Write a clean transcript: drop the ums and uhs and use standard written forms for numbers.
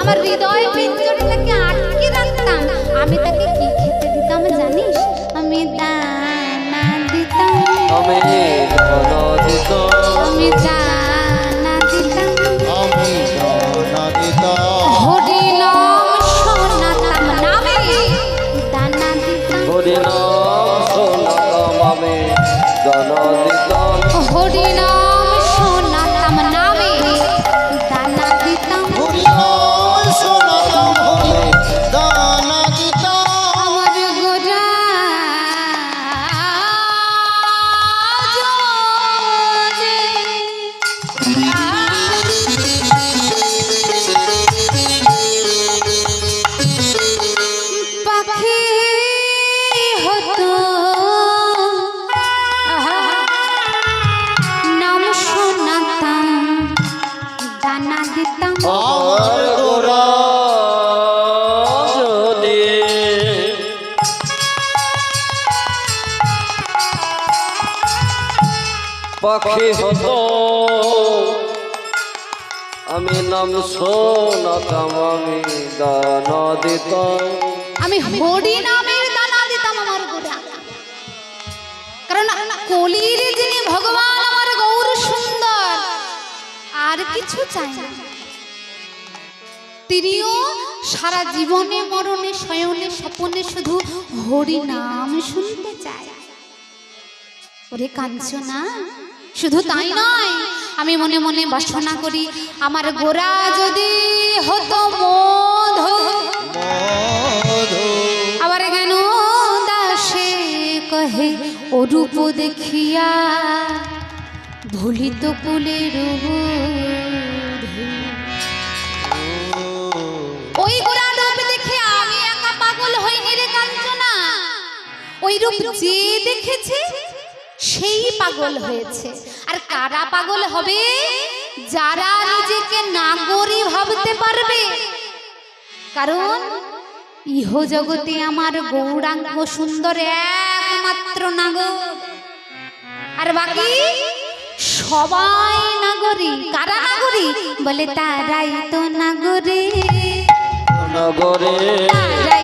আমার হৃদয় পিঞ্জরটাকে আটকে রাখতাম। আমি তাকে কি খেতে দিতাম জানিস? আমি দানা দিতাম, আমি দানা দিতাম, আমি দানা দিতাম, আমি দানা দিতাম, হরি নাম শোনাতাম নামে দানা দিতাম, হরি নাম শোনাতাম আমি দানা দিতাম, হরি নাম শোনাতাম নামে দানা দিতাম, হরি নাম শোনাতাম আমি দানা দিতাম। আমার গোরা পাখি হতো নাম শোনাতাম দানা দিতাম, আমার গোরা যদি পাখি হতো আমি নাম শোনাতাম আমি দানা দিতাম, আমি হরি নামের দানা দিতাম আমার গোরা। কারণ কলির যিনি ভগবান আমার গৌর সুন্দর, আর কিছু চাই না। তিনিও সারা জীবনে মরণে শয়নে স্বপনে শুধু হরি নাম শুনতে চায়। ওরে কাঞ্চনা, শুধু তাই নয়, আমি মনে মনে বাসনা করি আমার গোরা যদি হতো মধু। মধু আবার কেন দাসে কহে অরূপ দেখিয়া ভুলিত কুলের ওই গোরা রূপ দেখে আমি একা পাগল হইনি রে কাঞ্চনা। ওই রূপ যে দেখেছে সেই পাগল হয়েছে। আর কারা পাগল হবে? যারা নিজেকে নাগরী ভাবতে পারবে। কারণ ইহ জগতে আমার গৌরাঙ্গ সুন্দর একমাত্র নাগর, আর বাকি সবাই নাগরী। কারা নাগরী? বলে তারাই তো নাগরী, নগরে তারাই